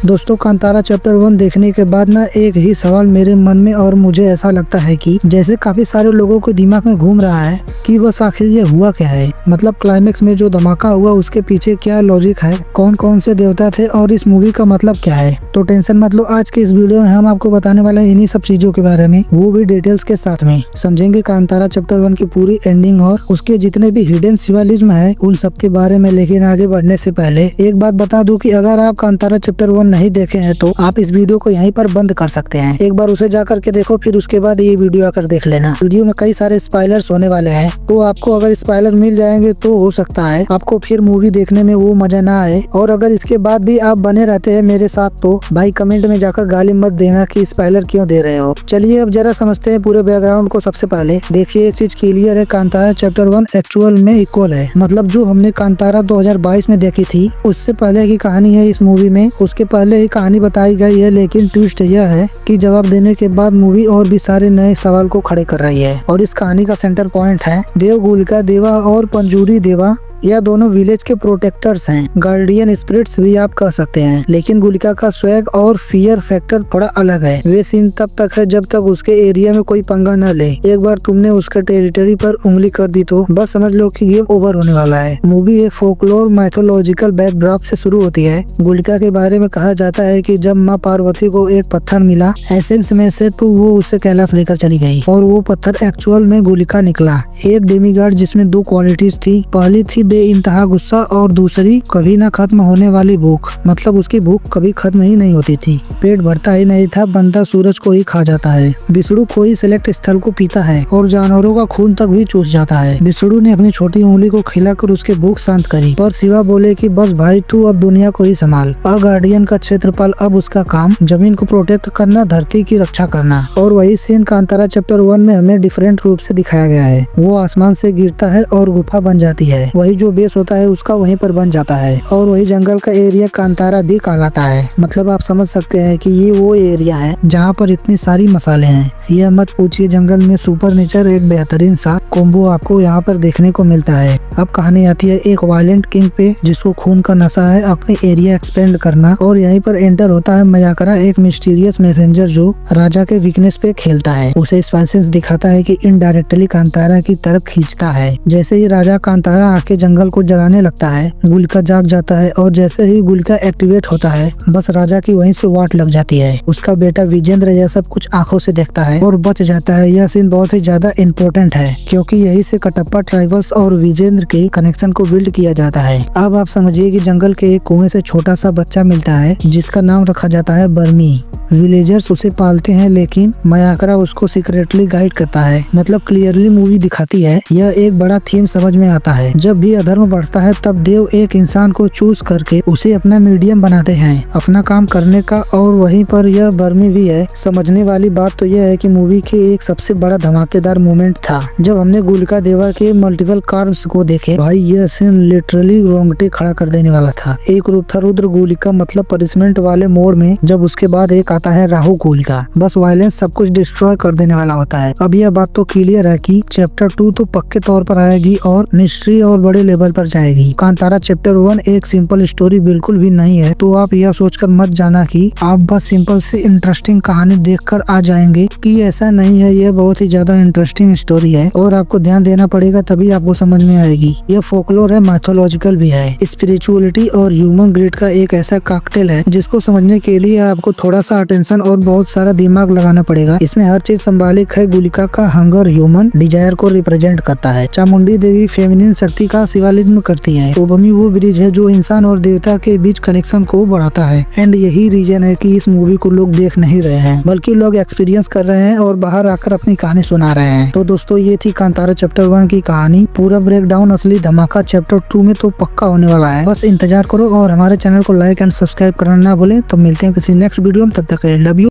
दोस्तों कांतारा चैप्टर 1 देखने के बाद ना एक ही सवाल मेरे मन में और मुझे ऐसा लगता है कि जैसे काफी सारे लोगों के दिमाग में घूम रहा है कि बस आखिर ये हुआ क्या है। मतलब क्लाइमेक्स में जो धमाका हुआ उसके पीछे क्या लॉजिक है, कौन कौन से देवता थे और इस मूवी का मतलब क्या है। तो टेंशन मत लो, आज के इस वीडियो में हम आपको बताने वाले हैं इन्हीं सब चीजों के बारे में, वो भी डिटेल्स के साथ में। समझेंगे कांतारा चैप्टर 1 की पूरी एंडिंग और उसके जितने भी हिडन सिंबलिज्म है उन सब के बारे में। लेकिन आगे बढ़ने से पहले एक बात बता दूं कि अगर आप कांतारा चैप्टर 1 नहीं देखे हैं तो आप इस वीडियो को यहीं पर बंद कर सकते हैं। एक बार उसे जा करके देखो, फिर उसके बाद ये वीडियो आकर देख लेना। वीडियो में कई सारे स्पॉयलर्स होने वाले हैं, तो आपको अगर स्पॉइलर मिल जाएंगे तो हो सकता है आपको फिर मूवी देखने में वो मजा ना आए। और अगर इसके बाद भी आप बने रहते हैं मेरे साथ तो भाई कमेंट में जाकर गाली मत देना कि स्पॉइलर क्यों दे रहे हो। चलिए अब जरा समझते हैं पूरे बैकग्राउंड को। सबसे पहले देखिए एक चीज क्लियर है, कांतारा चैप्टर 1 एक्चुअल में इक्वल है। मतलब जो हमने कांतारा 2022 में देखी थी उससे पहले की कहानी है इस मूवी में, उसके पहले ही कहानी बताई गई है। लेकिन ट्विस्ट यह है कि जवाब देने के बाद मूवी और भी सारे नए सवाल को खड़े कर रही है। और इस कहानी का सेंटर पॉइंट है देवगुलिका देवा और पंजूरी देवा। यह दोनों विलेज के प्रोटेक्टर्स हैं, गार्डियन स्पिरिट्स भी आप कह सकते हैं। लेकिन गुलिका का स्वैग और फियर फैक्टर थोड़ा अलग है। वे सीन तब तक है जब तक उसके एरिया में कोई पंगा न ले। एक बार तुमने उसके टेरिटरी पर उंगली कर दी तो बस समझ लो कि गेम ओवर होने वाला है। मूवी एक फोकलोर माइथोलॉजिकल बैकड्रॉप से शुरू होती है। गुलिका के बारे में कहा जाता है कि जब माँ पार्वती को एक पत्थर मिला एसेंस में से तो वो उसे कैलाश लेकर चली गई और वो पत्थर एक्चुअल में गुलिका निकला। एक डेमीगॉड जिसमें दो क्वालिटीज थी, पहली थी बेइंतहा गुस्सा और दूसरी कभी ना खत्म होने वाली भूख। मतलब उसकी भूख कभी खत्म ही नहीं होती थी, पेट भरता ही नहीं था, बंदा सूरज को ही खा जाता है। विष्णु कोई सिलेक्ट स्थल को पीता है और जानवरों का खून तक भी चूस जाता है। विष्णु ने अपनी छोटी उंगली को खिलाकर उसके भूख शांत करी, पर शिवा बोले कि बस भाई तू अब दुनिया को ही संभाल। गार्डियन का क्षेत्रपाल अब उसका काम जमीन को प्रोटेक्ट करना, धरती की रक्षा करना। और वही सीन कांतारा चैप्टर 1 में हमें डिफरेंट रूप से दिखाया गया है। वो आसमान से गिरता है और गुफा बन जाती है, वही जो बेस होता है उसका वहीं पर बन जाता है। और वही जंगल का एरिया कांतारा भी कहलाता है। मतलब आप समझ सकते हैं कि ये वो एरिया है जहाँ पर इतनी सारी मसाले हैं। यह मत पूछिए, जंगल में सुपर नेचर एक बेहतरीन सा कॉम्बो आपको यहाँ पर देखने को मिलता है। अब कहानी आती है एक वायलेंट किंग पे जिसको खून का नशा है अपने एरिया एक्सपेंड करना। और यहीं पर एंटर होता है मयाकरा, एक मिस्टीरियस मैसेंजर जो राजा के वीकनेस पे खेलता है। उसे स्पाइसेस दिखाता है कि इनडायरेक्टली कांतारा की तरफ खींचता है। जैसे ही राजा कांतारा आके जंगल को जलाने लगता है गुलिका जाग जाता है और जैसे ही गुलिका एक्टिवेट होता है बस राजा की वहीं से वाट लग जाती है। उसका बेटा विजेंद्र यह सब कुछ आंखों से देखता है और बच जाता है। यह सीन बहुत ही ज्यादा इम्पोर्टेंट है क्योंकि यही से कटप्पा ट्राइबल्स और विजेंद्र के कनेक्शन को बिल्ड किया जाता है। अब आप समझिए कि जंगल के एक कुएं से छोटा सा बच्चा मिलता है जिसका नाम रखा जाता है बर्मी। विलेजर्स उसे पालते हैं लेकिन मयाकरा उसको सीक्रेटली गाइड करता है। मतलब क्लियरली मूवी दिखाती है, यह एक बड़ा थीम समझ में आता है। जब भी अधर्म बढ़ता है तब देव एक इंसान को चूज करके उसे अपना मीडियम बनाते हैं अपना काम करने का। और वहीं पर यह बर्मी भी है। समझने वाली बात तो यह है कि मूवी के एक सबसे बड़ा धमाकेदार मोमेंट था जब हमने गुलिका देवा के मल्टीपल कार्म्स को देखे। भाई यह सीन लिटरली रोंगटे खड़ा कर देने वाला था। एक रूप था रुद्र गुलिका, मतलब पनिशमेंट वाले मोड में, जब उसके बाद एक आता है राहु गुलिका। बस वायलेंस सब कुछ डिस्ट्रॉय कर देने वाला होता है। अब यह बात तो क्लियर है कि चैप्टर 2 तो पक्के तौर पर आएगी और मिस्ट्री और बड़े लेवल पर जाएगी। कांतारा चैप्टर 1 एक सिंपल स्टोरी बिल्कुल भी नहीं है, तो आप यह सोचकर मत जाना कि आप बस सिंपल से इंटरेस्टिंग कहानी देखकर आ जाएंगे, कि ऐसा नहीं है। यह बहुत ही ज्यादा इंटरेस्टिंग स्टोरी है और आपको ध्यान देना पड़ेगा तभी आपको समझ में आएगी। यह फोकलोर है, माइथोलॉजिकल भी है, स्पिरिचुअलिटी और ह्यूमन ग्रिड का एक ऐसा कॉकटेल है जिसको समझने के लिए आपको थोड़ा सा अटेंशन और बहुत सारा दिमाग लगाना पड़ेगा। इसमें हर चीज संभालिक है। गुलिका का हंगर ह्यूमन डिजायर को रिप्रेजेंट करता है। चामुंडी देवी फेमिनिन शक्ति का सिंबलिज्म करती है। ओबमी वो ब्रिज है जो इंसान और देवता के बीच कनेक्शन को बढ़ाता है। एंड यही रीजन है कि इस मूवी को लोग देख नहीं रहे हैं बल्कि लोग एक्सपीरियंस कर रहे हैं और बाहर आकर अपनी कहानी सुना रहे हैं। तो दोस्तों ये थी कांतारा चैप्टर 1 की कहानी। पूरा ब्रेकडाउन असली धमाका चैप्टर 2 में तो पक्का होने वाला है। बस इंतजार करो और हमारे चैनल को लाइक एंड सब्सक्राइब करना ना भूलें। तो मिलते हैं किसी नेक्स्ट वीडियो में, तब तक लव यू।